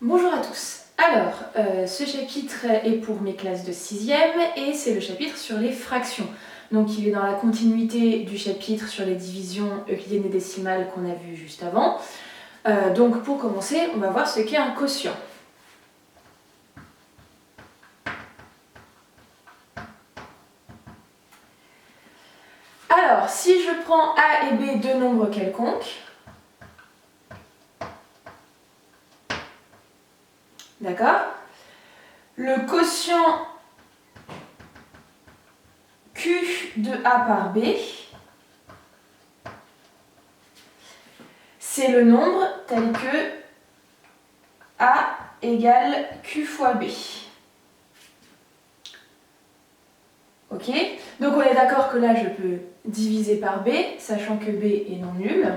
Bonjour à tous. Alors, ce chapitre est pour mes classes de 6e et c'est le chapitre sur les fractions. Donc il est dans la continuité du chapitre sur les divisions euclidiennes et décimales qu'on a vu juste avant. Donc pour commencer, on va voir ce qu'est un quotient. Alors, si je prends A et B deux nombres quelconques, d'accord? Le quotient Q de A par B, c'est le nombre tel que A égale Q fois B. Ok? Donc on est d'accord que là je peux diviser par B, sachant que B est non nul.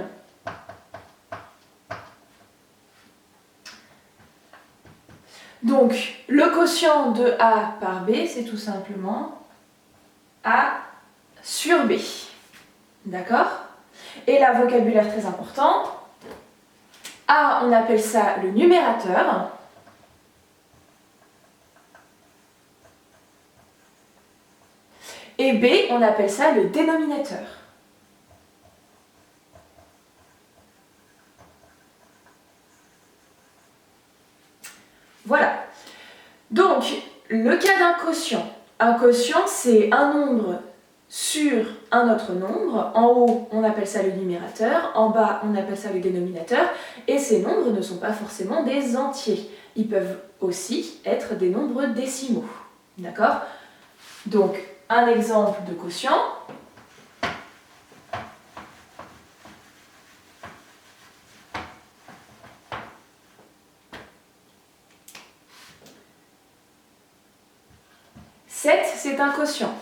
Donc le quotient de A par B, c'est tout simplement A sur B. D'accord? Et là, vocabulaire très important. A, on appelle ça le numérateur. Et B, on appelle ça le dénominateur. Voilà. Donc, le cas d'un quotient. Un quotient, c'est un nombre sur un autre nombre. En haut, on appelle ça le numérateur. En bas, on appelle ça le dénominateur. Et ces nombres ne sont pas forcément des entiers. Ils peuvent aussi être des nombres décimaux. D'accord? Donc, un exemple de quotient. C'est un quotient,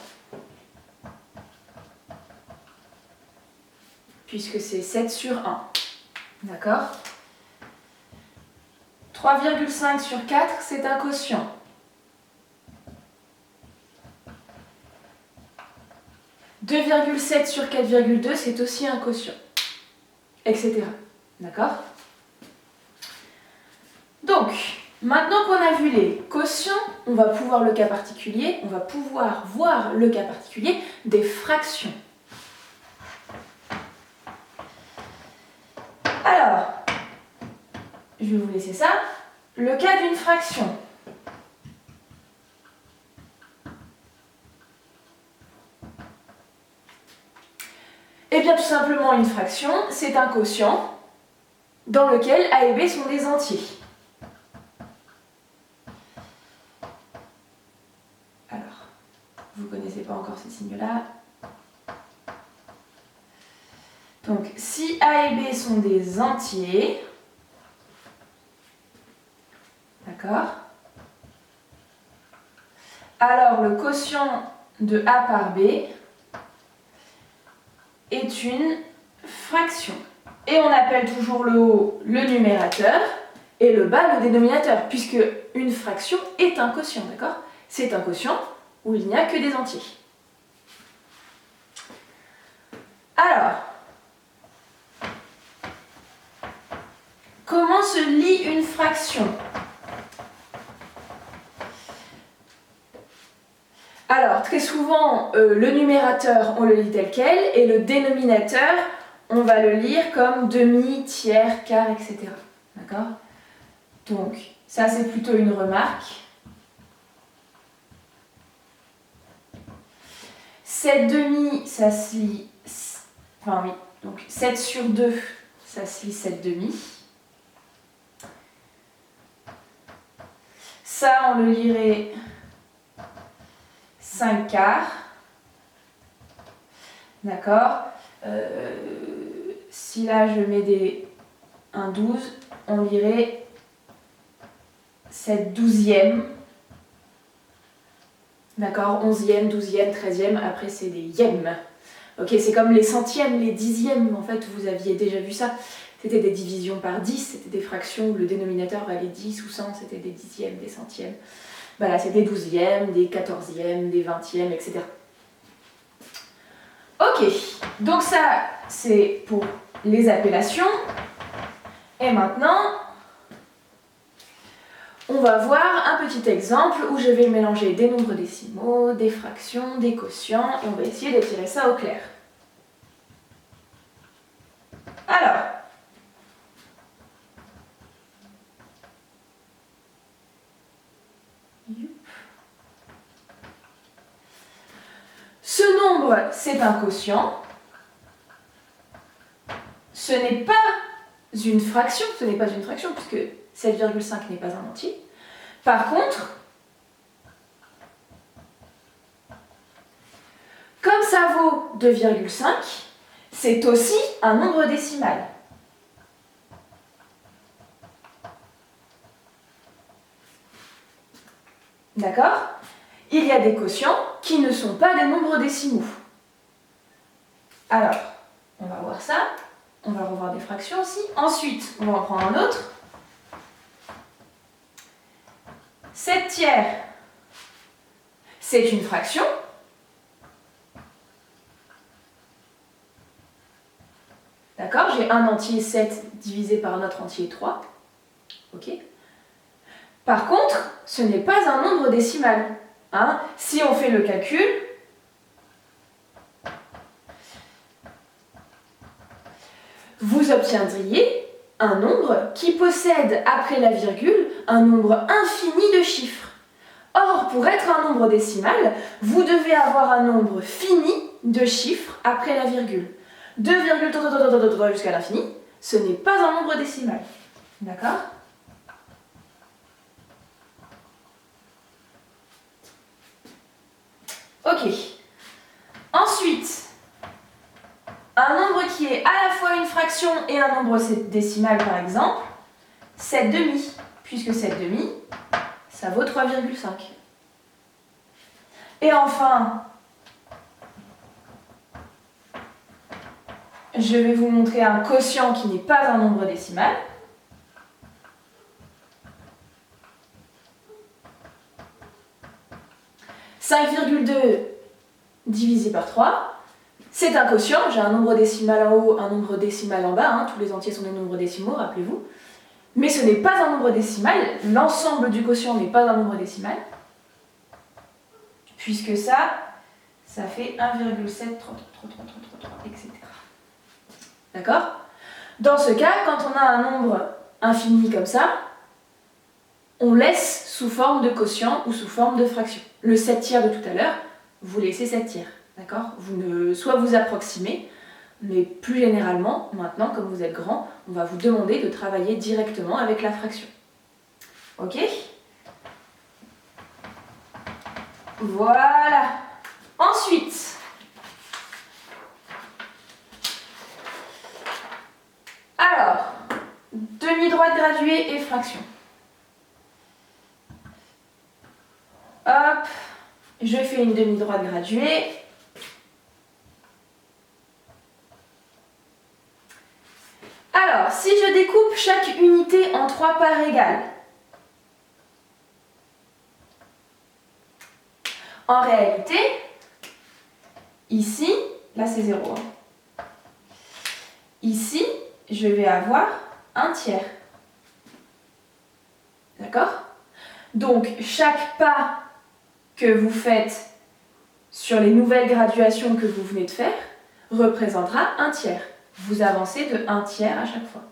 puisque c'est 7 sur 1. D'accord? 3,5 sur 4, c'est un quotient. « 2,7 sur 4,2, c'est aussi un quotient. Etc. D'accord? Donc, maintenant qu'on a vu les quotients, on va pouvoir le cas particulier, on va pouvoir voir le cas particulier des fractions. Alors, je vais vous laisser ça. Le cas d'une fraction. Eh bien, tout simplement, une fraction, c'est un quotient dans lequel A et B sont des entiers. Alors, vous ne connaissez pas encore ces signes-là. Donc, si A et B sont des entiers, d'accord? Alors, le quotient de A par B est une fraction. Et on appelle toujours le haut le numérateur et le bas le dénominateur, puisque une fraction est un quotient, d'accord? C'est un quotient où il n'y a que des entiers. Alors, comment se lit une fraction? Alors, très souvent, le numérateur, on le lit tel quel, et le dénominateur, on va le lire comme demi, tiers, quart, etc. D'accord? Donc, ça c'est plutôt une remarque. 7 demi, ça se lit... Enfin oui, donc 7 sur 2, ça se lit 7 demi. Ça, on le lirait 5 quarts. D'accord? Si là je mets un 12, on lirait 7 douzièmes. D'accord? 11e, 12e, 13e, après c'est des yèmes. Ok, c'est comme les centièmes, les dixièmes, en fait, vous aviez déjà vu ça. C'était des divisions par 10, c'était des fractions où le dénominateur valait 10 ou 100, c'était des dixièmes, des centièmes. Voilà, c'est des douzièmes, des quatorzièmes, des vingtièmes, etc. Ok, donc ça, c'est pour les appellations. Et maintenant, On va voir un petit exemple où je vais mélanger des nombres décimaux, des fractions, des quotients, et on va essayer de tirer ça au clair. Alors, ce nombre, c'est un quotient. Ce n'est pas une fraction, puisque 7,5 n'est pas un entier. Par contre, comme ça vaut 2,5, c'est aussi un nombre décimal. D'accord? Il y a des quotients qui ne sont pas des nombres décimaux. Alors, on va voir ça. On va revoir des fractions aussi. Ensuite, on va en prendre un autre. 7 tiers, c'est une fraction. D'accord? J'ai un entier 7 divisé par un autre entier 3. Ok? Par contre, ce n'est pas un nombre décimal. Hein? Si on fait le calcul, vous obtiendriez un nombre qui possède, après la virgule, un nombre infini de chiffres. Or, pour être un nombre décimal, vous devez avoir un nombre fini de chiffres après la virgule. 2, jusqu'à l'infini, ce n'est pas un nombre décimal. D'accord? Ok. Ensuite, un nombre qui est à la fois une fraction et un nombre décimal, par exemple, 7 demi, puisque 7 demi, ça vaut 3,5. Et enfin, je vais vous montrer un quotient qui n'est pas un nombre décimal. « 5,2 divisé par 3, c'est un quotient. J'ai un nombre décimal en haut, un nombre décimal en bas. Hein, tous les entiers sont des nombres décimaux, rappelez-vous. Mais ce n'est pas un nombre décimal. L'ensemble du quotient n'est pas un nombre décimal. Puisque ça fait 1,7, etc. D'accord? Dans ce cas, quand on a un nombre infini comme ça, on laisse sous forme de quotient ou sous forme de fraction. Le 7 tiers de tout à l'heure, vous laissez 7 tiers. D'accord? Soit vous approximez, mais plus généralement, maintenant, comme vous êtes grand, on va vous demander de travailler directement avec la fraction. Ok? Voilà. Ensuite, alors, demi-droite graduée et fraction. Hop, je fais une demi-droite graduée. Alors, si je découpe chaque unité en 3 parts égales, en réalité, ici, là c'est 0. Hein. Ici, je vais avoir un tiers. D'accord? Donc, chaque pas que vous faites sur les nouvelles graduations que vous venez de faire représentera un tiers. Vous avancez de 1 tiers à chaque fois.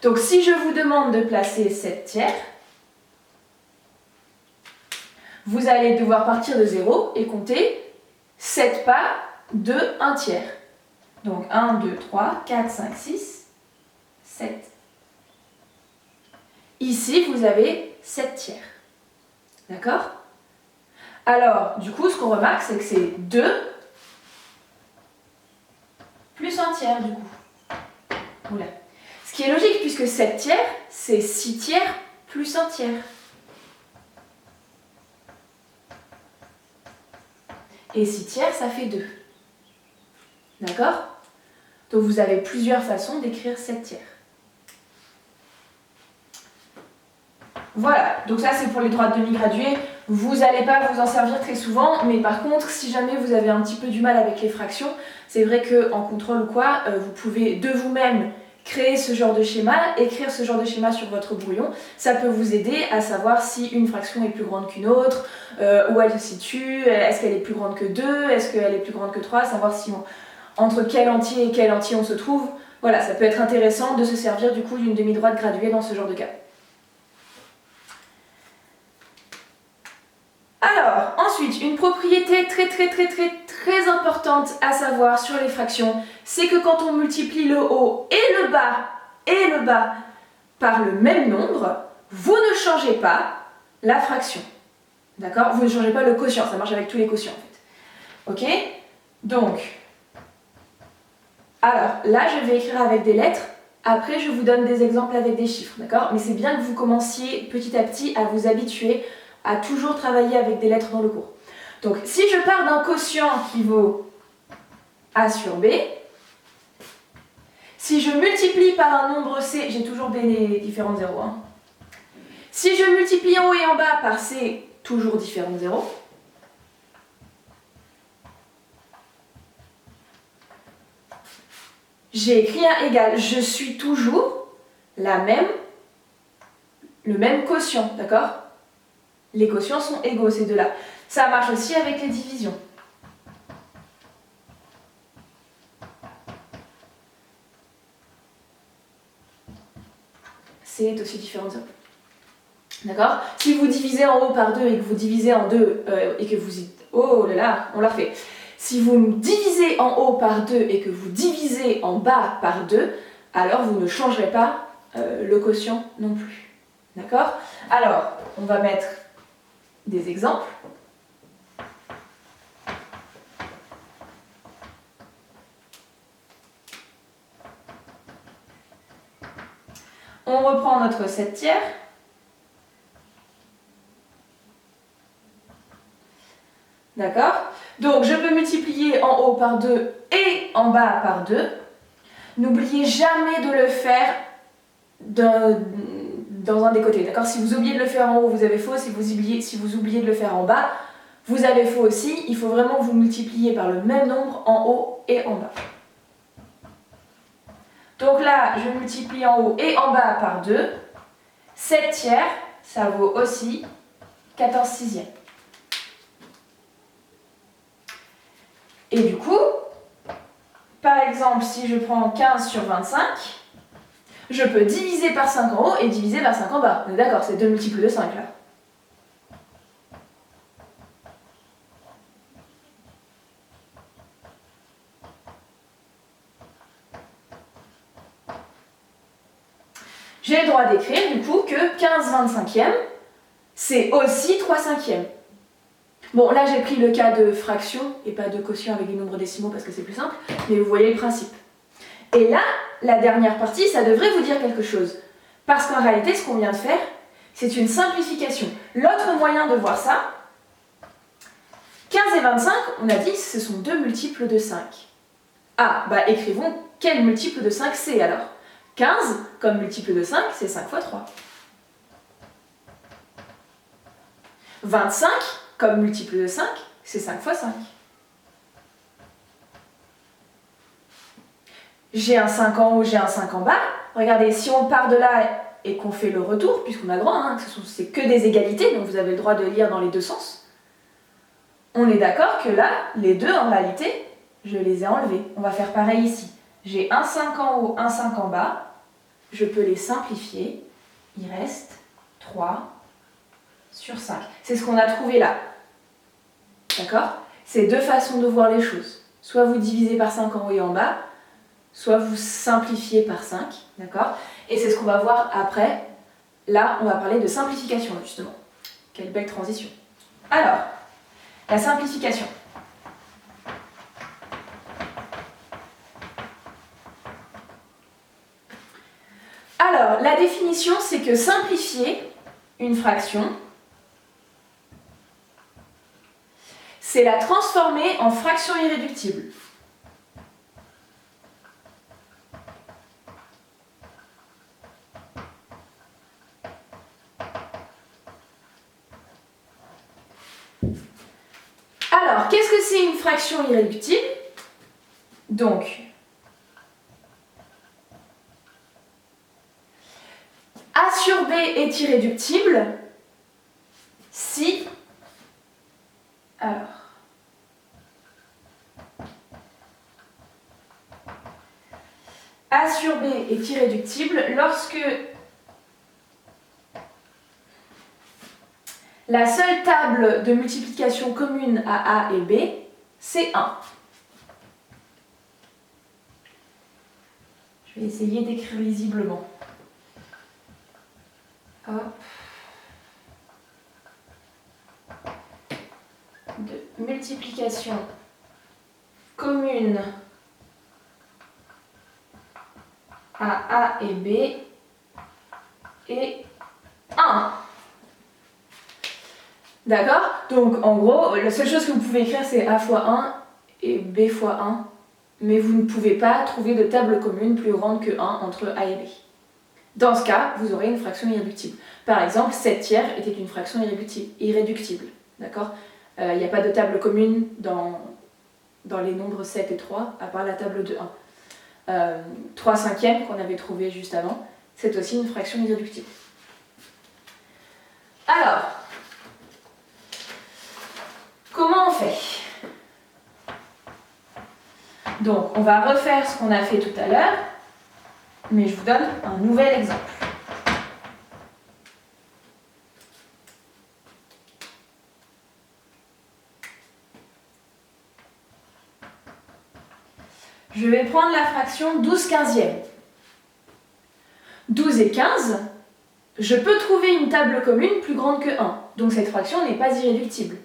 Donc, si je vous demande de placer 7 tiers, vous allez devoir partir de 0 et compter 7 pas de 1 tiers. Donc 1, 2, 3, 4, 5, 6, 7. Ici, vous avez 7 tiers. D'accord? Alors, du coup, ce qu'on remarque, c'est que c'est 2 plus 1 tiers, du coup. Oula. Ce qui est logique, puisque 7 tiers, c'est 6 tiers plus 1 tiers. Et 6 tiers, ça fait 2. D'accord? Donc vous avez plusieurs façons d'écrire 7 tiers. Voilà, donc ça c'est pour les droites demi-graduées. Vous n'allez pas vous en servir très souvent, mais par contre, si jamais vous avez un petit peu du mal avec les fractions, c'est vrai qu'en contrôle ou quoi, vous pouvez de vous-même créer ce genre de schéma, écrire ce genre de schéma sur votre brouillon, ça peut vous aider à savoir si une fraction est plus grande qu'une autre, où elle se situe, est-ce qu'elle est plus grande que 2, est-ce qu'elle est plus grande que 3, savoir si entre quel entier et quel entier on se trouve. Voilà, ça peut être intéressant de se servir du coup d'une demi-droite graduée dans ce genre de cas. Alors, ensuite, une propriété très importante à savoir sur les fractions, c'est que quand on multiplie le haut et le bas par le même nombre, vous ne changez pas la fraction. D'accord? Vous ne changez pas le quotient, ça marche avec tous les quotients en fait. Ok? Donc, alors là je vais écrire avec des lettres, après je vous donne des exemples avec des chiffres, d'accord? Mais c'est bien que vous commenciez petit à petit à vous habituer à toujours travailler avec des lettres dans le cours. Donc si je pars d'un quotient qui vaut A sur B, si je multiplie par un nombre C, j'ai toujours des différents zéros, hein. Si je multiplie en haut et en bas par C, toujours différents zéros. J'ai écrit un égal, je suis toujours le même quotient, d'accord? Les quotients sont égaux, ces deux-là. Ça marche aussi avec les divisions. C'est aussi différents zéros. D'accord? Si vous divisez en haut par 2 et que vous divisez en 2 et que vous... Oh là là, on l'a refait. Si vous divisez en haut par 2 et que vous divisez en bas par 2, alors vous ne changerez pas le quotient non plus. D'accord? Alors, on va mettre des exemples. On reprend notre 7 tiers. D'accord? Donc, je peux multiplier en haut par 2 et en bas par 2. N'oubliez jamais de le faire dans un des côtés. D'accord? Si vous oubliez de le faire en haut, vous avez faux. Si vous oubliez de le faire en bas, vous avez faux aussi. Il faut vraiment que vous multipliez par le même nombre en haut et en bas. Donc là, je multiplie en haut et en bas par 2. 7 tiers, ça vaut aussi 14 sixièmes. Et du coup, par exemple, si je prends 15 sur 25, je peux diviser par 5 en haut et diviser par 5 en bas. On est d'accord, c'est deux multiples de 5 là. J'ai le droit d'écrire du coup que 15 25e, c'est aussi 3 cinquièmes. Bon, là j'ai pris le cas de fraction et pas de quotient avec des nombres décimaux parce que c'est plus simple, mais vous voyez le principe. Et là, la dernière partie, ça devrait vous dire quelque chose. Parce qu'en réalité, ce qu'on vient de faire, c'est une simplification. L'autre moyen de voir ça, 15 et 25, on a dit, ce sont deux multiples de 5. Ah, bah écrivons quel multiple de 5 c'est alors. 15, comme multiple de 5, c'est 5 fois 3. 25, comme multiple de 5, c'est 5 fois 5. J'ai un 5 en haut, j'ai un 5 en bas. Regardez, si on part de là et qu'on fait le retour, puisqu'on a le droit, hein, c'est que des égalités, donc vous avez le droit de lire dans les deux sens, on est d'accord que là, les deux, en réalité, je les ai enlevés. On va faire pareil ici. J'ai un 5 en haut, un 5 en bas. Je peux les simplifier. Il reste 3 sur 5. C'est ce qu'on a trouvé là. D'accord? C'est deux façons de voir les choses. Soit vous divisez par 5 en haut et en bas, soit vous simplifiez par 5. D'accord? Et c'est ce qu'on va voir après. Là, on va parler de simplification, justement. Quelle belle transition. Alors, la simplification. Alors, la définition, c'est que simplifier une fraction, c'est la transformer en fraction irréductible. Alors, qu'est-ce que c'est une fraction irréductible? Donc, A sur B est irréductible si... Alors... A sur B est irréductible lorsque la seule table de multiplication commune à A et B, c'est 1. Je vais essayer d'écrire lisiblement. Hop. De multiplication commune à A et B et 1. D'accord? Donc en gros, la seule chose que vous pouvez écrire c'est A fois 1 et B fois 1, mais vous ne pouvez pas trouver de table commune plus grande que 1 entre A et B. Dans ce cas, vous aurez une fraction irréductible. Par exemple, 7 tiers était une fraction irréductible. D'accord? Il n'y a pas de table commune dans les nombres 7 et 3, à part la table de 1. 3 cinquièmes qu'on avait trouvé juste avant, c'est aussi une fraction irréductible. Alors, comment on fait? Donc, on va refaire ce qu'on a fait tout à l'heure, mais je vous donne un nouvel exemple. Je vais prendre la fraction 12 quinzièmes. 12 et 15, je peux trouver une table commune plus grande que 1, donc cette fraction n'est pas irréductible.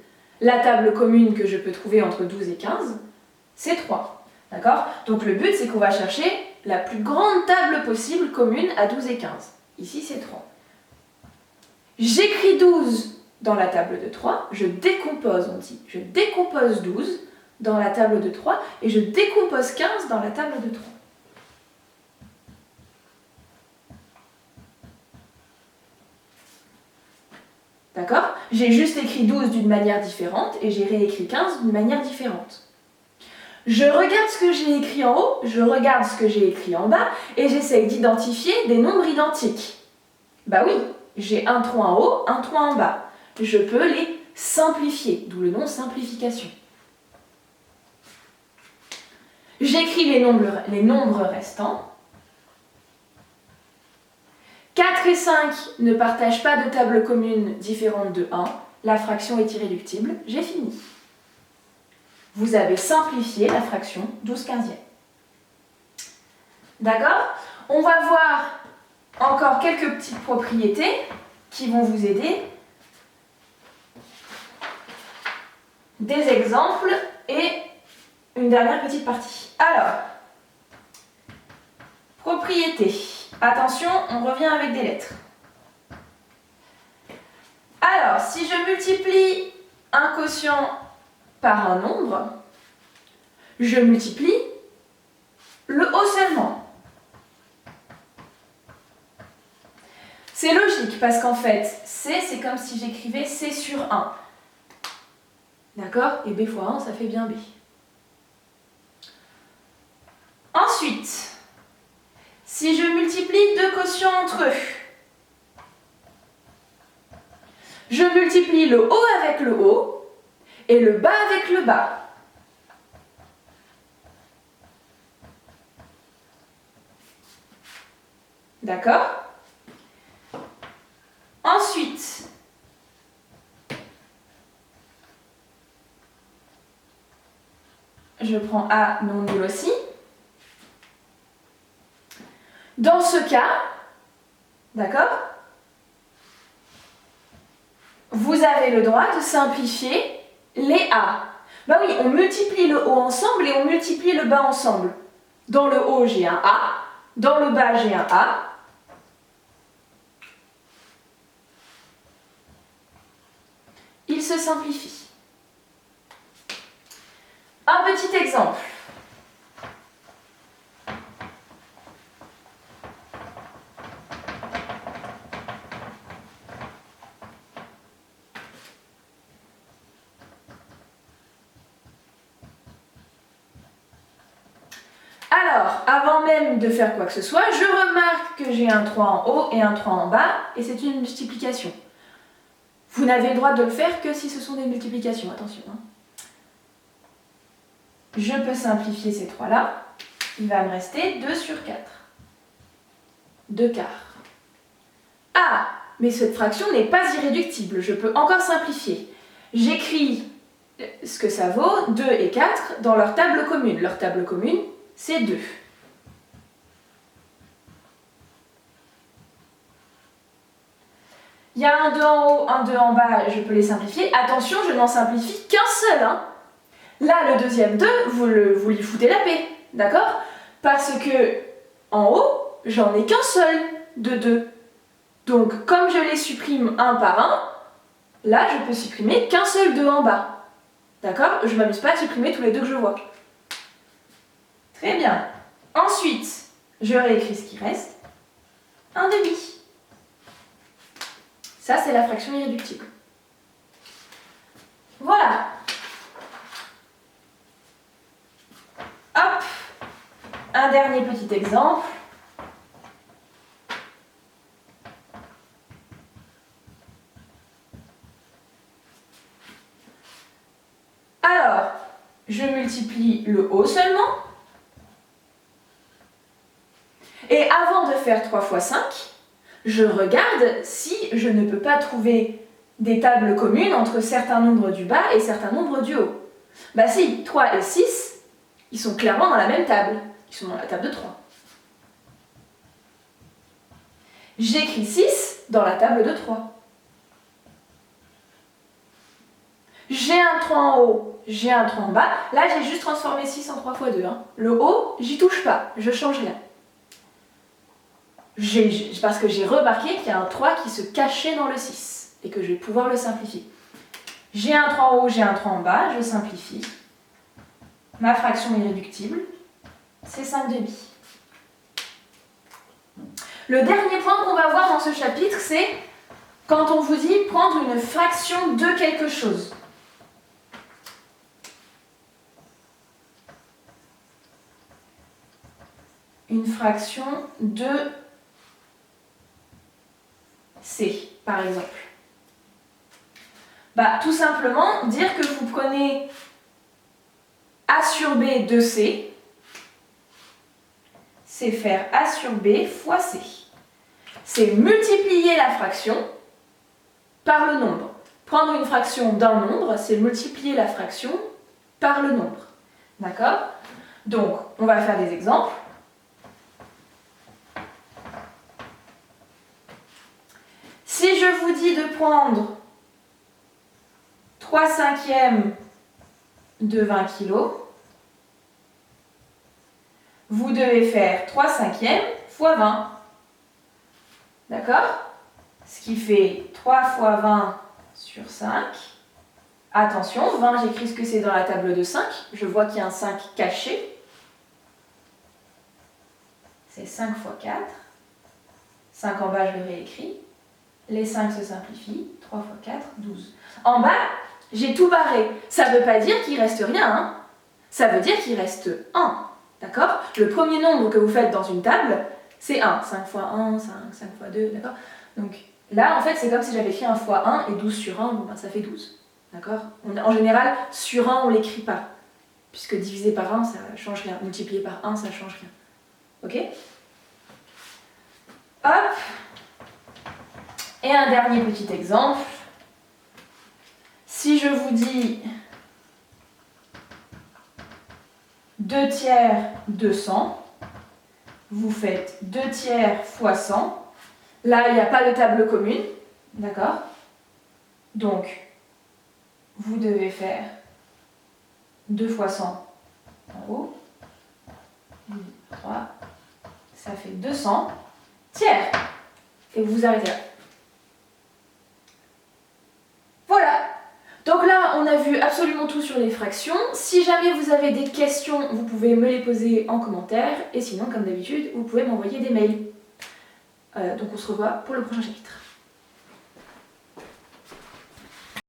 La table commune que je peux trouver entre 12 et 15, c'est 3. D'accord? Donc le but, c'est qu'on va chercher la plus grande table possible commune à 12 et 15. Ici, c'est 3. J'écris 12 dans la table de 3, je décompose, on dit. Je décompose 12 dans la table de 3 et je décompose 15 dans la table de 3. D'accord? J'ai juste écrit 12 d'une manière différente et j'ai réécrit 15 d'une manière différente. Je regarde ce que j'ai écrit en haut, je regarde ce que j'ai écrit en bas et j'essaye d'identifier des nombres identiques. Bah oui, j'ai un trou en haut, un trou en bas. Je peux les simplifier, d'où le nom simplification. J'écris les nombres restants. 4 et 5 ne partagent pas de table commune différente de 1. La fraction est irréductible. J'ai fini. Vous avez simplifié la fraction 12 quinzièmes. D'accord? On va voir encore quelques petites propriétés qui vont vous aider. Des exemples et une dernière petite partie. Alors, propriété. Attention, on revient avec des lettres. Alors, si je multiplie un quotient par un nombre, je multiplie le haut seulement. C'est logique parce qu'en fait, C, c'est comme si j'écrivais C sur 1. D'accord? Et B fois 1, ça fait bien B. Ensuite, si je multiplie deux quotients entre eux, je multiplie le haut avec le haut et le bas avec le bas. D'accord? Ensuite, je prends A non nul aussi. Dans ce cas, d'accord, vous avez le droit de simplifier les A. Ben oui, on multiplie le haut ensemble et on multiplie le bas ensemble. Dans le haut, j'ai un A. Dans le bas, j'ai un A. Il se simplifie. Un petit exemple. Alors, Alors, avant même de faire quoi que ce soit, je remarque que j'ai un 3 en haut et un 3 en bas, et c'est une multiplication. Vous n'avez le droit de le faire que si ce sont des multiplications, attention. Hein. Je peux simplifier ces 3-là. Il va me rester 2 sur 4. 2 quarts. Ah, mais cette fraction n'est pas irréductible, je peux encore simplifier. J'écris ce que ça vaut, 2 et 4, dans leur table commune. Leur table commune, c'est 2. Il y a un 2 en haut, un 2 en bas, je peux les simplifier. Attention, je n'en simplifie qu'un seul. Hein. Là, le deuxième 2, vous lui foutez la paix, d'accord? Parce que en haut, j'en ai qu'un seul de 2. Donc, comme je les supprime un par un, là, je peux supprimer qu'un seul 2 en bas. D'accord? Je ne m'amuse pas à supprimer tous les 2 que je vois. Très bien. Ensuite, je réécris ce qui reste. 1 demi. Ça, c'est la fraction irréductible. Voilà. Hop. Un dernier petit exemple. Alors, je multiplie le haut seulement. Et avant de faire 3 fois 5, je regarde si je ne peux pas trouver des tables communes entre certains nombres du bas et certains nombres du haut. Bah si, 3 et 6, ils sont clairement dans la même table. Ils sont dans la table de 3. J'écris 6 dans la table de 3. J'ai un 3 en haut, j'ai un 3 en bas. Là, j'ai juste transformé 6 en 3 fois 2. Hein. Le haut, j'y touche pas, je change rien. Parce que j'ai remarqué qu'il y a un 3 qui se cachait dans le 6 et que je vais pouvoir le simplifier. J'ai un 3 en haut, j'ai un 3 en bas, je simplifie. Ma fraction irréductible, c'est 5 demi. Le dernier point qu'on va voir dans ce chapitre, c'est quand on vous dit prendre une fraction de quelque chose. Une fraction de C, par exemple. Bah, tout simplement, dire que vous prenez A sur B de C, c'est faire A sur B fois C. C'est multiplier la fraction par le nombre. Prendre une fraction d'un nombre, c'est multiplier la fraction par le nombre. D'accord? Donc, on va faire des exemples. Si je vous dis de prendre 3/5 de 20 kg, vous devez faire 3/5 fois 20. D'accord? Ce qui fait 3 fois 20 sur 5. Attention, 20, j'écris ce que c'est dans la table de 5. Je vois qu'il y a un 5 caché. C'est 5 fois 4. 5 en bas, je le réécris. Les 5 se simplifient. 3 fois 4, 12. En bas, j'ai tout barré. Ça ne veut pas dire qu'il reste rien. Hein. Ça veut dire qu'il reste 1. D'accord? Le premier nombre que vous faites dans une table, c'est 1. 5 fois 1, 5 fois 2, d'accord? Donc là, en fait, c'est comme si j'avais écrit 1 fois 1 et 12 sur 1, bon, ben, ça fait 12. D'accord? En général, sur 1, on ne l'écrit pas. Puisque divisé par 1, ça ne change rien. Multiplié par 1, ça ne change rien. Ok? Hop! Et un dernier petit exemple. Si je vous dis 2 tiers de 100, vous faites 2 tiers fois 100. Là, il n'y a pas de table commune. D'accord? Donc, vous devez faire 2 fois 100 en haut. 3. Ça fait 200 tiers. Et vous vous arrêtez là. Voilà. Donc là, on a vu absolument tout sur les fractions. Si jamais vous avez des questions, vous pouvez me les poser en commentaire. Et sinon, comme d'habitude, vous pouvez m'envoyer des mails. Donc on se revoit pour le prochain chapitre.